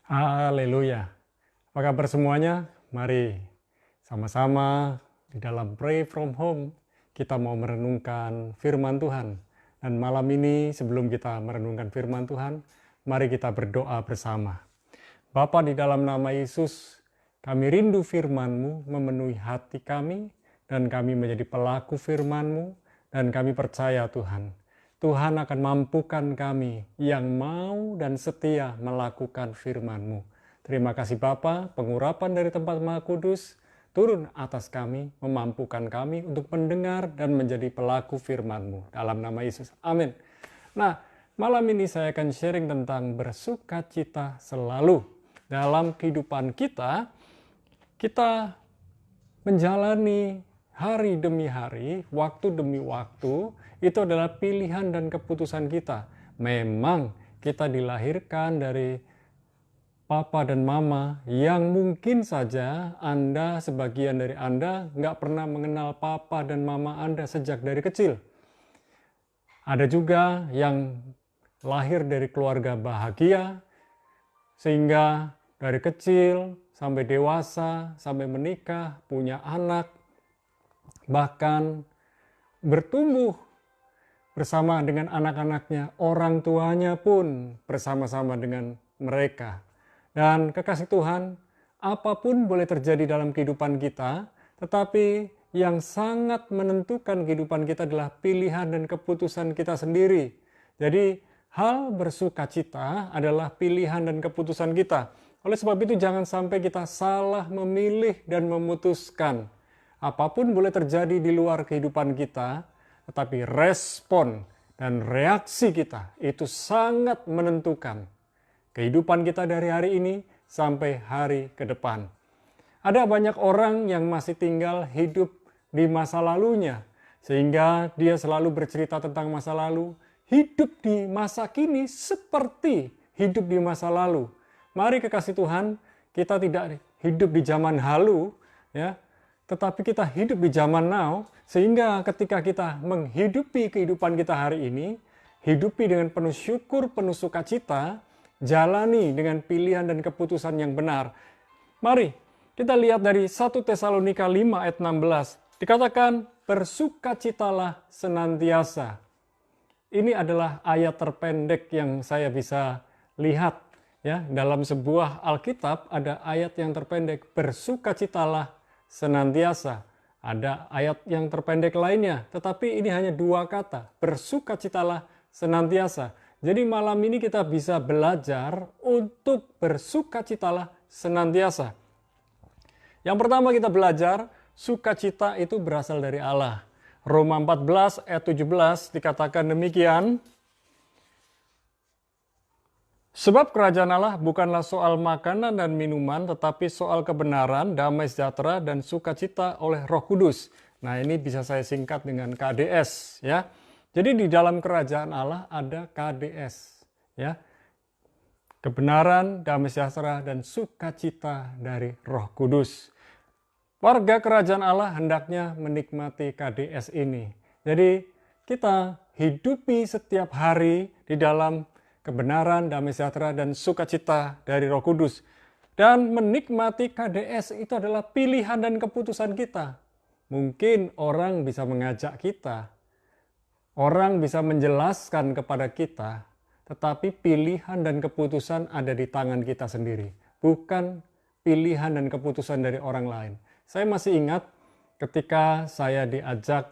Haleluya. Apa kabar semuanya? Mari sama-sama di dalam Pray From Home kita mau merenungkan firman Tuhan. Dan malam ini sebelum kita merenungkan firman Tuhan, mari kita berdoa bersama. Bapa, di dalam nama Yesus, kami rindu firman-Mu memenuhi hati kami dan kami menjadi pelaku firman-Mu dan kami percaya Tuhan. Tuhan akan mampukan kami yang mau dan setia melakukan firman-Mu. Terima kasih Bapa, pengurapan dari tempat Maha Kudus turun atas kami, memampukan kami untuk mendengar dan menjadi pelaku firman-Mu. Dalam nama Yesus, amin. Nah, malam ini saya akan sharing tentang bersukacita selalu. Dalam kehidupan kita menjalani hari demi hari, waktu demi waktu, itu adalah pilihan dan keputusan kita. Memang kita dilahirkan dari papa dan mama yang mungkin saja Anda, sebagian dari Anda, nggak pernah mengenal papa dan mama Anda sejak dari kecil. Ada juga yang lahir dari keluarga bahagia, sehingga dari kecil sampai dewasa, sampai menikah, punya anak, bahkan bertumbuh bersama dengan anak-anaknya, orang tuanya pun bersama-sama dengan mereka. Dan kekasih Tuhan, apapun boleh terjadi dalam kehidupan kita, tetapi yang sangat menentukan kehidupan kita adalah pilihan dan keputusan kita sendiri. Jadi hal bersukacita adalah pilihan dan keputusan kita. Oleh sebab itu jangan sampai kita salah memilih dan memutuskan. Apapun boleh terjadi di luar kehidupan kita, tetapi respon dan reaksi kita itu sangat menentukan kehidupan kita dari hari ini sampai hari ke depan. Ada banyak orang yang masih tinggal hidup di masa lalunya, sehingga dia selalu bercerita tentang masa lalu, hidup di masa kini seperti hidup di masa lalu. Mari kekasih Tuhan, kita tidak hidup di zaman halu, ya, tetapi kita hidup di zaman now, sehingga ketika kita menghidupi kehidupan kita hari ini, hidupi dengan penuh syukur, penuh sukacita, jalani dengan pilihan dan keputusan yang benar. Mari kita lihat dari 1 Tesalonika 5 ayat 16. Dikatakan, bersukacitalah senantiasa. Ini adalah ayat terpendek yang saya bisa lihat. Ya, dalam sebuah Alkitab ada ayat yang terpendek, bersukacitalah senantiasa. Ada ayat yang terpendek lainnya, tetapi ini hanya dua kata, bersukacitalah senantiasa. Jadi malam ini kita bisa belajar untuk bersukacitalah senantiasa. Yang pertama kita belajar, sukacita itu berasal dari Allah. Roma 14 ayat 17 dikatakan demikian, sebab kerajaan Allah bukanlah soal makanan dan minuman, tetapi soal kebenaran, damai sejahtera, dan sukacita oleh Roh Kudus. Nah, ini bisa saya singkat dengan KDS, ya. Jadi di dalam kerajaan Allah ada KDS, ya. Kebenaran, damai sejahtera, dan sukacita dari Roh Kudus. Warga kerajaan Allah hendaknya menikmati KDS ini. Jadi kita hidupi setiap hari di dalam kebenaran, damai sejahtera, dan sukacita dari Roh Kudus. Dan menikmati KDS itu adalah pilihan dan keputusan kita. Mungkin orang bisa mengajak kita, orang bisa menjelaskan kepada kita, tetapi pilihan dan keputusan ada di tangan kita sendiri. Bukan pilihan dan keputusan dari orang lain. Saya masih ingat ketika saya diajak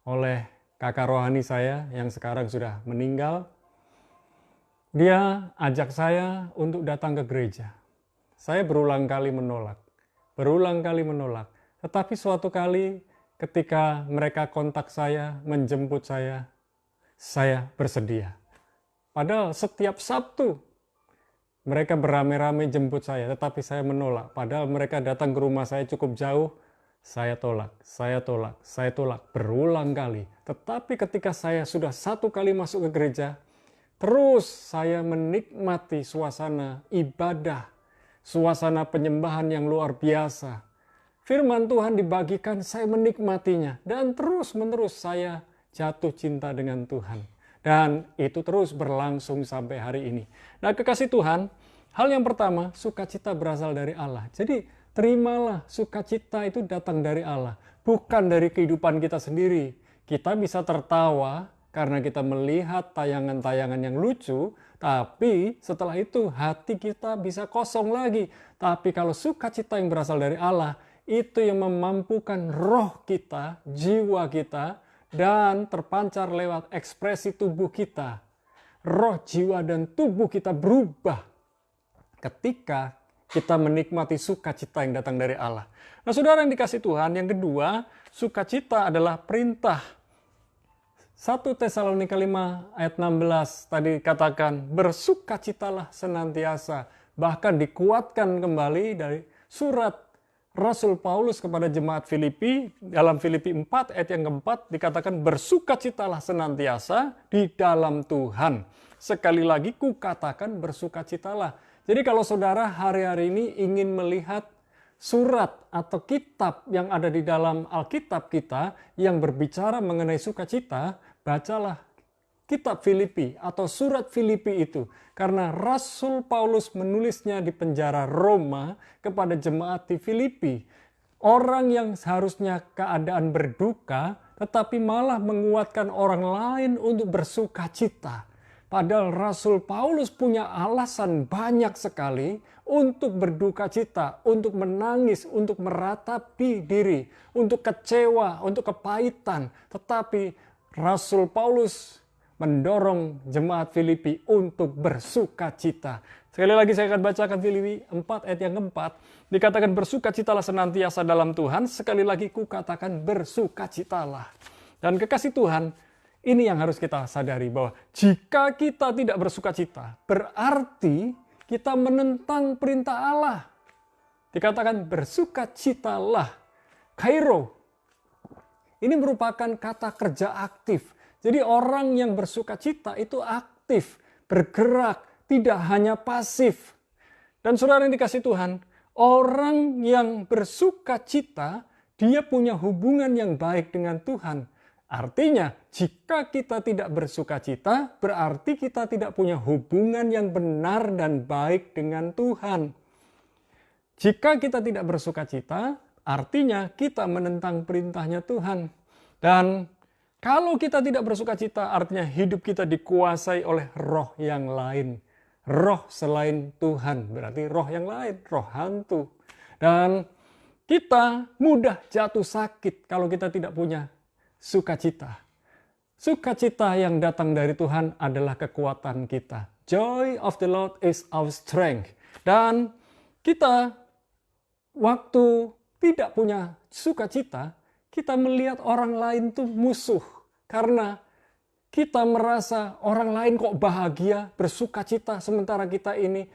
oleh kakak rohani saya yang sekarang sudah meninggal. Dia ajak saya untuk datang ke gereja. Saya berulang kali menolak. Tetapi suatu kali ketika mereka kontak saya, menjemput saya bersedia. Padahal setiap Sabtu mereka beramai-ramai jemput saya, tetapi saya menolak. Padahal mereka datang ke rumah saya cukup jauh, saya tolak berulang kali. Tetapi ketika saya sudah satu kali masuk ke gereja, terus saya menikmati suasana ibadah, suasana penyembahan yang luar biasa. Firman Tuhan dibagikan, saya menikmatinya. Dan terus-menerus saya jatuh cinta dengan Tuhan. Dan itu terus berlangsung sampai hari ini. Nah, kekasih Tuhan, Hal yang pertama, sukacita berasal dari Allah. Jadi terimalah sukacita itu datang dari Allah, bukan dari kehidupan kita sendiri. Kita bisa tertawa karena kita melihat tayangan-tayangan yang lucu, tapi setelah itu hati kita bisa kosong lagi. Tapi kalau sukacita yang berasal dari Allah, itu yang memampukan roh kita, jiwa kita, dan terpancar lewat ekspresi tubuh kita. Roh, jiwa, dan tubuh kita berubah ketika kita menikmati sukacita yang datang dari Allah. Nah, saudara yang dikasih Tuhan, yang kedua, sukacita adalah perintah. 1 Tesalonika 5 ayat 16 tadi katakan, bersukacitalah senantiasa. Bahkan dikuatkan kembali dari surat Rasul Paulus kepada jemaat Filipi, dalam Filipi 4 ayat yang keempat dikatakan, bersukacitalah senantiasa di dalam Tuhan. Sekali lagi kukatakan bersukacitalah. Jadi kalau saudara hari-hari ini ingin melihat surat atau kitab yang ada di dalam Alkitab kita yang berbicara mengenai sukacita, bacalah kitab Filipi atau surat Filipi itu. Karena Rasul Paulus menulisnya di penjara Roma kepada jemaat di Filipi. Orang yang seharusnya keadaan berduka, tetapi malah menguatkan orang lain untuk bersukacita. Padahal Rasul Paulus punya alasan banyak sekali untuk berduka cita, untuk menangis, untuk meratapi diri, untuk kecewa, untuk kepahitan. Tetapi Rasul Paulus mendorong jemaat Filipi untuk bersuka cita. Sekali lagi saya akan bacakan Filipi 4 ayat yang keempat. Dikatakan bersukacitalah senantiasa dalam Tuhan. Sekali lagi kukatakan bersukacitalah. Dan kekasih Tuhan, ini yang harus kita sadari bahwa jika kita tidak bersukacita, berarti kita menentang perintah Allah. Dikatakan bersukacitalah. Kairo. Ini merupakan kata kerja aktif. Jadi orang yang bersukacita itu aktif, bergerak, tidak hanya pasif. Dan saudara yang dikasih Tuhan, orang yang bersukacita, dia punya hubungan yang baik dengan Tuhan. Artinya, jika kita tidak bersukacita, berarti kita tidak punya hubungan yang benar dan baik dengan Tuhan. Jika kita tidak bersukacita, artinya kita menentang perintahnya Tuhan. Dan kalau kita tidak bersukacita, artinya hidup kita dikuasai oleh roh yang lain. Roh selain Tuhan, berarti roh yang lain, roh hantu. Dan kita mudah jatuh sakit kalau kita tidak punya sukacita. Sukacita yang datang dari Tuhan adalah kekuatan kita. Joy of the Lord is our strength. Dan kita waktu tidak punya sukacita, kita melihat orang lain tuh musuh. Karena kita merasa orang lain kok bahagia, bersukacita, sementara kita ini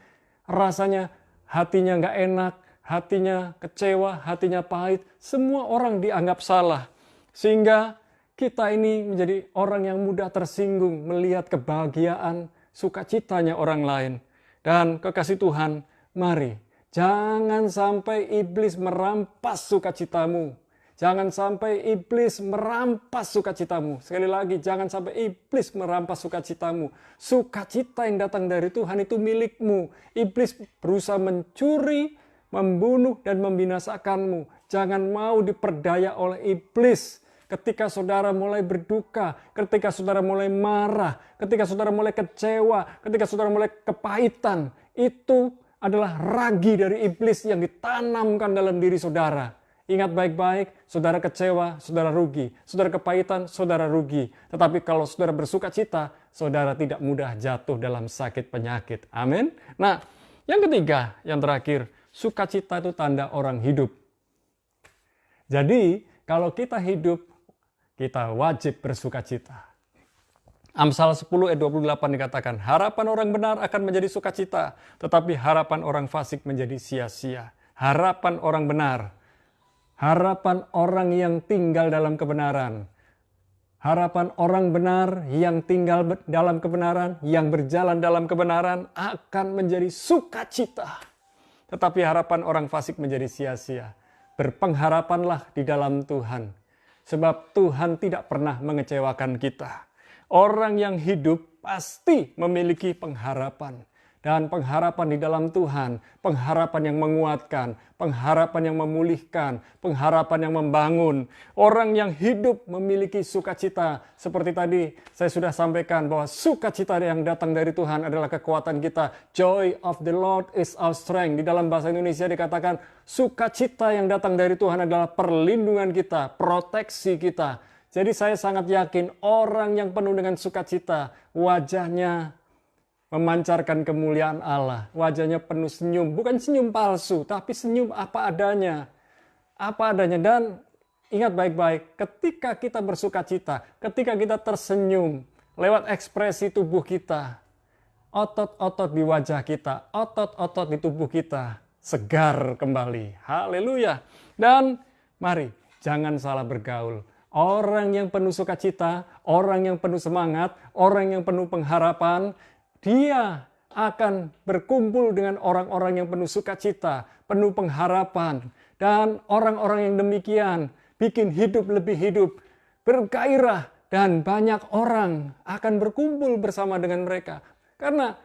rasanya hatinya nggak enak, hatinya kecewa, hatinya pahit. Semua orang dianggap salah. Sehingga kita ini menjadi orang yang mudah tersinggung melihat kebahagiaan, sukacitanya orang lain. Dan kekasih Tuhan, mari jangan sampai iblis merampas sukacitamu. Jangan sampai iblis merampas sukacitamu. Sekali lagi, jangan sampai iblis merampas sukacitamu. Sukacita yang datang dari Tuhan itu milikmu. Iblis berusaha mencuri, membunuh, dan membinasakanmu. Jangan mau diperdaya oleh iblis. Ketika saudara mulai berduka, ketika saudara mulai marah, ketika saudara mulai kecewa, ketika saudara mulai kepahitan, itu adalah ragi dari iblis yang ditanamkan dalam diri saudara. Ingat baik-baik, saudara kecewa, saudara rugi. Saudara kepahitan, saudara rugi. Tetapi kalau saudara bersuka cita, saudara tidak mudah jatuh dalam sakit penyakit. Amin. Nah, yang ketiga, yang terakhir, sukacita itu tanda orang hidup. Jadi, kalau kita hidup, kita wajib bersukacita. Amsal 10 ayat 28 dikatakan, harapan orang benar akan menjadi sukacita, tetapi harapan orang fasik menjadi sia-sia. Harapan orang benar. Harapan orang yang tinggal dalam kebenaran. Harapan orang benar yang tinggal dalam kebenaran, yang berjalan dalam kebenaran akan menjadi sukacita. Tetapi harapan orang fasik menjadi sia-sia. Berpengharapanlah di dalam Tuhan. Sebab Tuhan tidak pernah mengecewakan kita. Orang yang hidup pasti memiliki pengharapan. Dan pengharapan di dalam Tuhan, pengharapan yang menguatkan, pengharapan yang memulihkan, pengharapan yang membangun. Orang yang hidup memiliki sukacita. Seperti tadi saya sudah sampaikan bahwa sukacita yang datang dari Tuhan adalah kekuatan kita. Joy of the Lord is our strength. Di dalam bahasa Indonesia dikatakan sukacita yang datang dari Tuhan adalah perlindungan kita, proteksi kita. Jadi saya sangat yakin orang yang penuh dengan sukacita, wajahnya memancarkan kemuliaan Allah. Wajahnya penuh senyum, bukan senyum palsu, tapi senyum apa adanya. Apa adanya. Dan ingat baik-baik, ketika kita bersukacita, ketika kita tersenyum lewat ekspresi tubuh kita, otot-otot di wajah kita, otot-otot di tubuh kita segar kembali. Haleluya. Dan mari, jangan salah bergaul. Orang yang penuh sukacita, orang yang penuh semangat, orang yang penuh pengharapan, dia akan berkumpul dengan orang-orang yang penuh sukacita, penuh pengharapan. Dan orang-orang yang demikian bikin hidup lebih hidup, bergairah. Dan banyak orang akan berkumpul bersama dengan mereka. Karena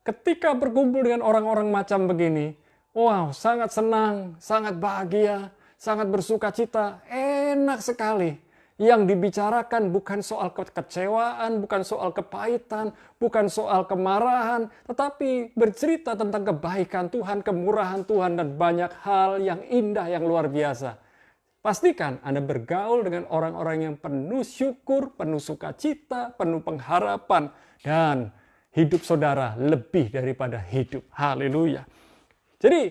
ketika berkumpul dengan orang-orang macam begini, wow, sangat senang, sangat bahagia, sangat bersukacita, enak sekali. Yang dibicarakan bukan soal kekecewaan, bukan soal kepahitan, bukan soal kemarahan, tetapi bercerita tentang kebaikan Tuhan, kemurahan Tuhan, dan banyak hal yang indah, yang luar biasa. Pastikan Anda bergaul dengan orang-orang yang penuh syukur, penuh sukacita, penuh pengharapan, dan hidup saudara lebih daripada hidup. Haleluya. Jadi,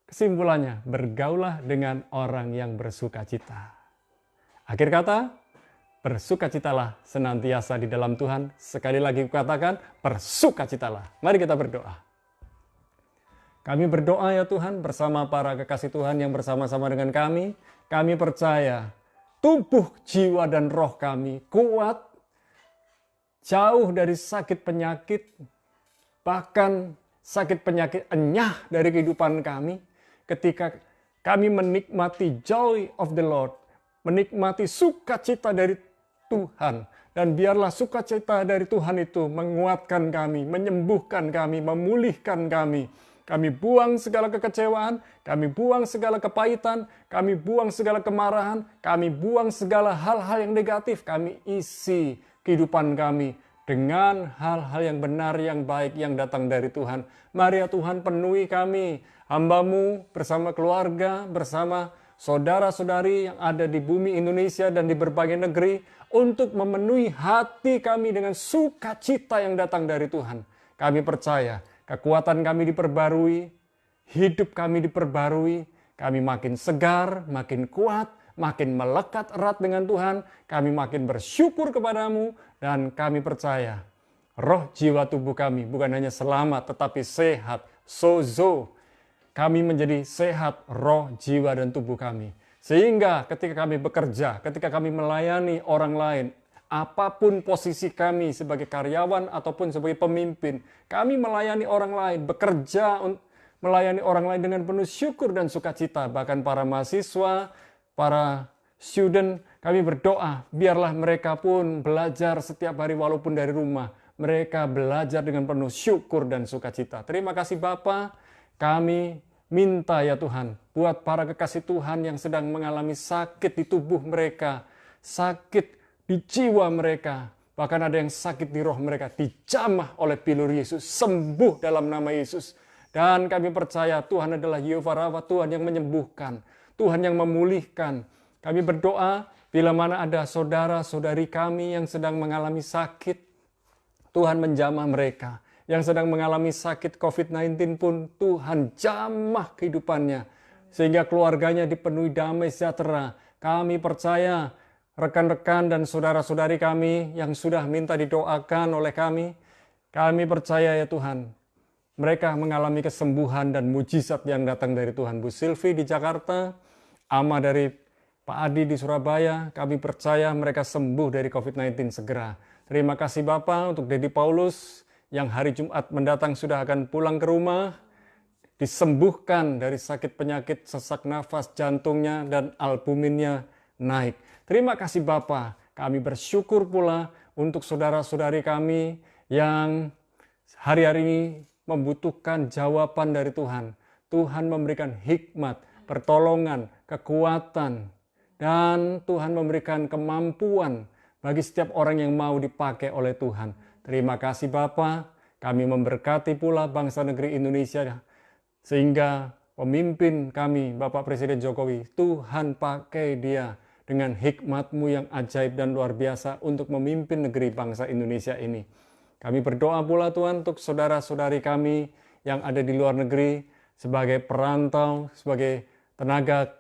kesimpulannya, bergaulah dengan orang yang bersukacita. Akhir kata, bersukacitalah senantiasa di dalam Tuhan. Sekali lagi kukatakan, bersukacitalah. Mari kita berdoa. Kami berdoa ya Tuhan bersama para kekasih Tuhan yang bersama-sama dengan kami. Kami percaya tubuh, jiwa, dan roh kami kuat, jauh dari sakit penyakit, bahkan sakit penyakit enyah dari kehidupan kami. Ketika kami menikmati joy of the Lord, menikmati sukacita dari Tuhan. Dan biarlah sukacita dari Tuhan itu menguatkan kami, menyembuhkan kami, memulihkan kami. Kami buang segala kekecewaan, kami buang segala kepahitan, kami buang segala kemarahan, kami buang segala hal-hal yang negatif. Kami isi kehidupan kami dengan hal-hal yang benar, yang baik, yang datang dari Tuhan. Mari ya Tuhan, penuhi kami, hamba-Mu bersama keluarga, bersama saudara-saudari yang ada di bumi Indonesia dan di berbagai negeri untuk memenuhi hati kami dengan sukacita yang datang dari Tuhan. Kami percaya kekuatan kami diperbarui, hidup kami diperbarui, kami makin segar, makin kuat, makin melekat erat dengan Tuhan, kami makin bersyukur kepadamu, dan kami percaya roh, jiwa, tubuh kami bukan hanya selamat tetapi sehat, sozo. Kami menjadi sehat roh, jiwa, dan tubuh kami. Sehingga ketika kami bekerja, ketika kami melayani orang lain, apapun posisi kami sebagai karyawan ataupun sebagai pemimpin, kami melayani orang lain, bekerja melayani orang lain dengan penuh syukur dan sukacita. Bahkan para mahasiswa, para student, kami berdoa, biarlah mereka pun belajar setiap hari walaupun dari rumah. Mereka belajar dengan penuh syukur dan sukacita. Terima kasih Bapa. Kami minta ya Tuhan, buat para kekasih Tuhan yang sedang mengalami sakit di tubuh mereka, sakit di jiwa mereka, bahkan ada yang sakit di roh mereka, dijamah oleh pilur Yesus, sembuh dalam nama Yesus. Dan kami percaya Tuhan adalah Yehovah Rafa, Tuhan yang menyembuhkan, Tuhan yang memulihkan. Kami berdoa, bila mana ada saudara-saudari kami yang sedang mengalami sakit, Tuhan menjamah mereka. Yang sedang mengalami sakit COVID-19 pun Tuhan jamah kehidupannya. Sehingga keluarganya dipenuhi damai sejahtera. Kami percaya rekan-rekan dan saudara-saudari kami yang sudah minta didoakan oleh kami percaya ya Tuhan, mereka mengalami kesembuhan dan mujizat yang datang dari Tuhan. Bu Silvi di Jakarta, Ama dari Pak Adi di Surabaya, kami percaya mereka sembuh dari COVID-19 segera. Terima kasih Bapak untuk Dedi Paulus, yang hari Jumat mendatang sudah akan pulang ke rumah, disembuhkan dari sakit penyakit sesak nafas jantungnya dan albuminnya naik. Terima kasih Bapa. Kami bersyukur pula untuk saudara-saudari kami yang hari-hari ini membutuhkan jawaban dari Tuhan. Tuhan memberikan hikmat, pertolongan, kekuatan, dan Tuhan memberikan kemampuan bagi setiap orang yang mau dipakai oleh Tuhan. Terima kasih Bapa, kami memberkati pula bangsa negeri Indonesia, sehingga pemimpin kami, Bapak Presiden Jokowi, Tuhan pakai dia dengan hikmat-Mu yang ajaib dan luar biasa untuk memimpin negeri bangsa Indonesia ini. Kami berdoa pula Tuhan untuk saudara-saudari kami yang ada di luar negeri, sebagai perantau, sebagai tenaga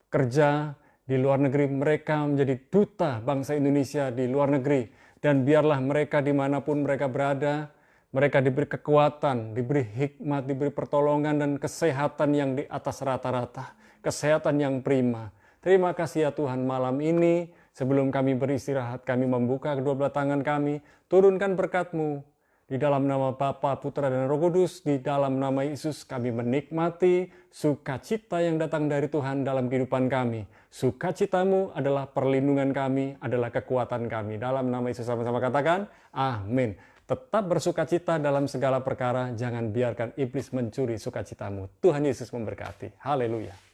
kerja di luar negeri, mereka menjadi duta bangsa Indonesia di luar negeri. Dan biarlah mereka dimanapun mereka berada, mereka diberi kekuatan, diberi hikmat, diberi pertolongan dan kesehatan yang di atas rata-rata. Kesehatan yang prima. Terima kasih ya Tuhan, malam ini sebelum kami beristirahat, kami membuka kedua belah tangan kami, turunkan berkat-Mu. Di dalam nama Bapa, Putra, dan Roh Kudus, di dalam nama Yesus kami menikmati sukacita yang datang dari Tuhan dalam kehidupan kami. Sukacita-Mu adalah perlindungan kami, adalah kekuatan kami. Dalam nama Yesus sama-sama katakan, amin. Tetap bersukacita dalam segala perkara, jangan biarkan iblis mencuri sukacitamu. Tuhan Yesus memberkati. Haleluya.